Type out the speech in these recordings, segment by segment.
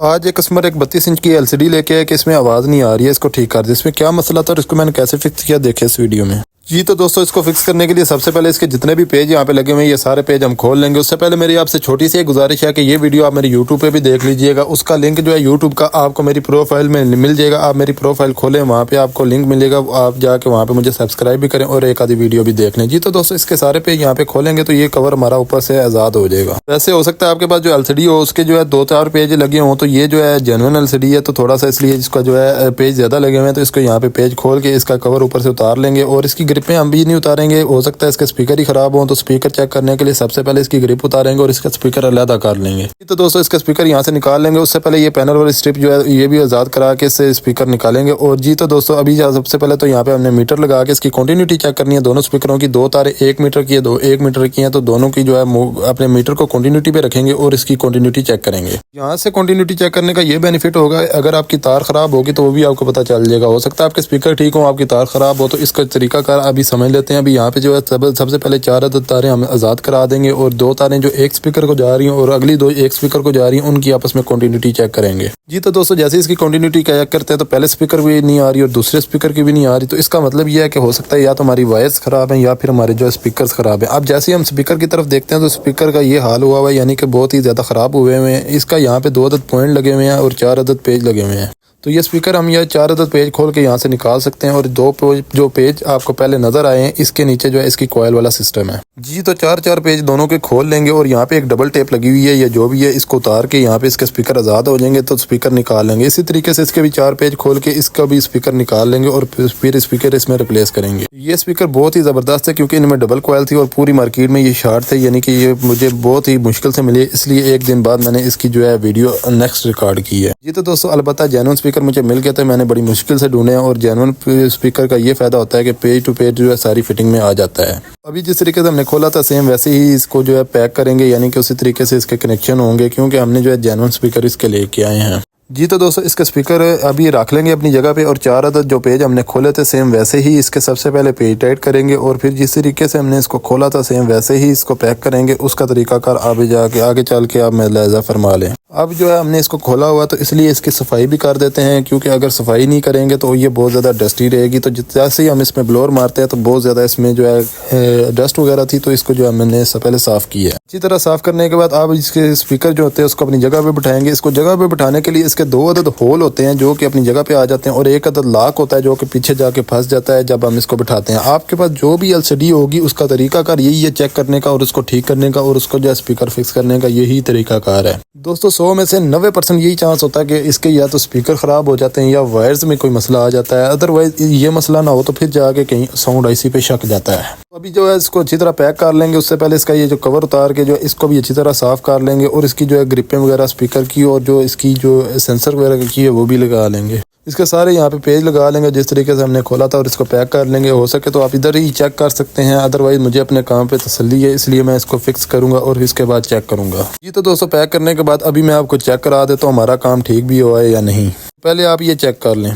आज एक कस्टमर एक 32 इंच की एलसीडी लेके आया कि इसमें आवाज़ नहीं आ रही है, इसको ठीक कर दे। इसमें क्या मसला था और इसको मैंने कैसे फिक्स किया देखे इस वीडियो में। जी तो दोस्तों, इसको फिक्स करने के लिए सबसे पहले इसके जितने भी पेज यहाँ पे लगे हुए हैं ये सारे पेज हम खोल लेंगे। उससे पहले मेरी आपसे छोटी सी एक गुजारिश है कि ये वीडियो आप मेरे यूट्यूब पे भी देख लीजिएगा। उसका लिंक जो है यूट्यूब का आपको मेरी प्रोफाइल में मिल जाएगा। आप मेरी प्रोफाइल खोलें, वहाँ पे आपको लिंक मिलेगा, आप जाके वहाँ पे मुझे सब्सक्राइब भी करें और एक आधी वीडियो भी देख लें। जी तो दोस्तों, इसके सारे पेज यहाँ पे खोलेंगे तो ये कवर हमारा ऊपर से आज़ाद हो जाएगा। वैसे हो सकता है आपके पास जो एलसीडी हो उसके जो है 2-4 पेज लगे हों, तो ये जो है जेन्युइन एलसीडी है तो थोड़ा सा इसलिए इसका जो है पेज ज़्यादा लगे हुए हैं। तो इसको यहाँ पे पेज खोल के इसका कवर ऊपर से उतार लेंगे और इसकी ग्रिपें हम भी नहीं उतारेंगे। हो सकता है इसके स्पीकर ही खराब हो, तो स्पीकर चेक करने के लिए सबसे पहले इसकी ग्रिप उतारेंगे और इसका स्पीकर अलग कर लेंगे। तो दोस्तों, इसका स्पीकर यहाँ से निकाल लेंगे। उससे पहले ये पैनल वाली स्ट्रिप जो है ये भी आज़ाद करा के इससे स्पीकर निकालेंगे। और जी तो दोस्तों, अभी सबसे पहले तो यहाँ पे हमने मीटर लगा के इसकी कंटिन्यूटी चेक करनी है। दोनों स्पीकरों की 2 तारें 1 मीटर की है, 1 मीटर की हैं, तो दोनों की जो है अपने मीटर को कंटिन्यूटी पे रखेंगे और इसकी कंटिन्यूटी चेक करेंगे। यहाँ से कंटिन्यूटी चेक करने का ये बेनिफिट होगा, अगर आपकी तार खराब होगी तो वो भी आपको पता चल जाएगा। हो सकता है आपके स्पीकर ठीक हो, आपकी तार खराब हो, तो इसका तरीकाकार अभी समझ लेते हैं। अभी यहाँ पे जो है सबसे पहले 4 अदद तारें हम आज़ाद करा देंगे और 2 तारें जो एक स्पीकर को जा रही हैं और अगली 2 एक स्पीकर को जा रही हैं, उनकी आपस में कंटिन्यूटी चेक करेंगे। जी तो दोस्तों, जैसे इसकी कंटिन्यूटी चेक करते हैं तो पहले स्पीकर भी नहीं आ रही और दूसरे स्पीकर की भी नहीं आ रही, तो इसका मतलब यह है कि हो सकता है या तो हमारी वायर्स खराब हैं या फिर हमारे जो स्पीकर्स खराब हैं। अब जैसे ही हम स्पीकर की तरफ देखते हैं तो स्पीकर का ये हाल हुआ हुआ है, यानी कि बहुत ही ज़्यादा ख़राब हुए हुए हैं। इसका यहाँ पे 2 अदद पॉइंट लगे हुए हैं और 4 अदद पेज लगे हुए हैं। तो ये स्पीकर हम यह 4 अदद पेज खोल के यहाँ से निकाल सकते हैं और 2 जो पेज आपको पहले नजर आए हैं इसके नीचे जो है इसकी कॉइल वाला सिस्टम है। जी तो 4 पेज दोनों के खोल लेंगे और यहाँ पे एक डबल टेप लगी हुई है या जो भी है, इसको उतार के यहाँ पे इसके स्पीकर आज़ाद हो जाएंगे तो स्पीकर निकाल लेंगे। इसी तरीके से इसके भी 4 पेज खोल के इसका भी स्पीकर निकाल लेंगे और फिर स्पीकर इसमें रिप्लेस करेंगे। ये स्पीकर बहुत ही ज़बरदस्त है क्योंकि इनमें डबल कॉइल थी और पूरी मार्केट में ये शार्ट थे, यानी कि ये मुझे बहुत ही मुश्किल से मिली, इसलिए एक दिन बाद मैंने इसकी जो है वीडियो नेक्स्ट रिकॉर्ड की है। जी तो दोस्तों, अलबत्ता जेन्युइन स्पीकर मुझे मिल गए थे, मैंने बड़ी मुश्किल से ढूंढे हैं और जेन्युइन स्पीकर का ये फ़ायदा होता है कि पेज टू पेज जो है सारी फिटिंग में आ जाता है। अभी जिस तरीके से हमने खोला था सेम वैसे ही इसको जो है पैक करेंगे, यानी कि उसी तरीके से इसके कनेक्शन होंगे क्योंकि हमने जो है जेन्युइन स्पीकर इसके लेके आए हैं। जी तो दोस्तों, इसके स्पीकर अभी रख लेंगे अपनी जगह पे और 4 अदद जो पेज हमने खोले थे सेम वैसे ही इसके सबसे पहले पेज टाइट करेंगे और फिर जिस तरीके से हमने इसको खोला था सेम वैसे ही इसको पैक करेंगे। उसका तरीकाकार आगे चल के आप मुलाहिजा फरमा लें। अब जो है हमने इसको खोला हुआ तो इसलिए इसकी सफाई भी कर देते हैं, क्योंकि अगर सफाई नहीं करेंगे तो ये बहुत ज़्यादा डस्टी रहेगी। तो जैसे ही हम इसमें ब्लोअर मारते हैं तो बहुत ज़्यादा इसमें जो है डस्ट वगैरह थी, तो इसको जो है मैंने पहले साफ़ किया है। अच्छी तरह साफ़ करने के बाद आप इसके स्पीकर जो होते हैं उसको अपनी जगह पे बिठाएंगे। इसको जगह पे बिठाने के लिए इसके 2 अदद होल होते हैं जो कि अपनी जगह पे आ जाते हैं और 1 अदद लॉक होता है जो कि पीछे जाके फंस जाता है जब हम इसको बिठाते हैं। आपके पास जो भी एलसीडी होगी उसका तरीकाकार यही है चेक करने का और उसको ठीक करने का और उसको जो है स्पीकर फिक्स करने का यही तरीकाकार है। दोस्तों, 100 में से 90% यही चांस होता है कि इसके या तो स्पीकर ख़राब हो जाते हैं या वायर्स में कोई मसला आ जाता है। अदरवाइज ये मसला ना हो तो फिर जाके कहीं साउंड आईसी पे शक जाता है। अभी जो है इसको अच्छी तरह पैक कर लेंगे। उससे पहले इसका ये जो कवर उतार के जो इसको भी अच्छी तरह साफ़ कर लेंगे और इसकी जो है ग्रिपें वगैरह स्पीकर की और जो इसकी जो सेंसर वगैरह की है वो भी लगा लेंगे। इसके सारे यहाँ पे पेज लगा लेंगे जिस तरीके से हमने खोला था और इसको पैक कर लेंगे। हो सके तो आप इधर ही चेक कर सकते हैं, अदरवाइज मुझे अपने काम पे तसल्ली है इसलिए मैं इसको फिक्स करूंगा और इसके बाद चेक करूंगा। ये तो दोस्तों, पैक करने के बाद अभी मैं आपको चेक करा देता हूँ हमारा काम ठीक भी हुआ है या नहीं। पहले आप ये चेक कर लें।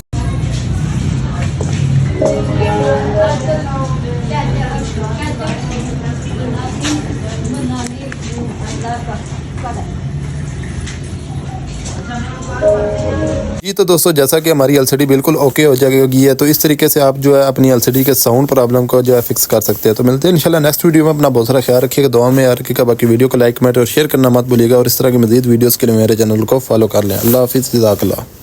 जी तो दोस्तों, जैसा कि हमारी एलसीडी बिल्कुल ओके हो जाएगी है, तो इस तरीके से आप जो है अपनी एलसीडी के साउंड प्रॉब्लम को जो है फिक्स कर सकते हैं। तो मिलते हैं इंशाल्लाह नेक्स्ट वीडियो में। अपना बहुत सारा ख्याल रखिएगा, दुआ में याद रखिएगा। बाकी वीडियो को लाइक कमेंट और शेयर करना मत भूलिएगा और इस तरह की मज़ीद वीडियोज़ के लिए मेरे चैनल को फॉलो कर लें। अल्लाह हाफिज़, जज़ाकल्लाह।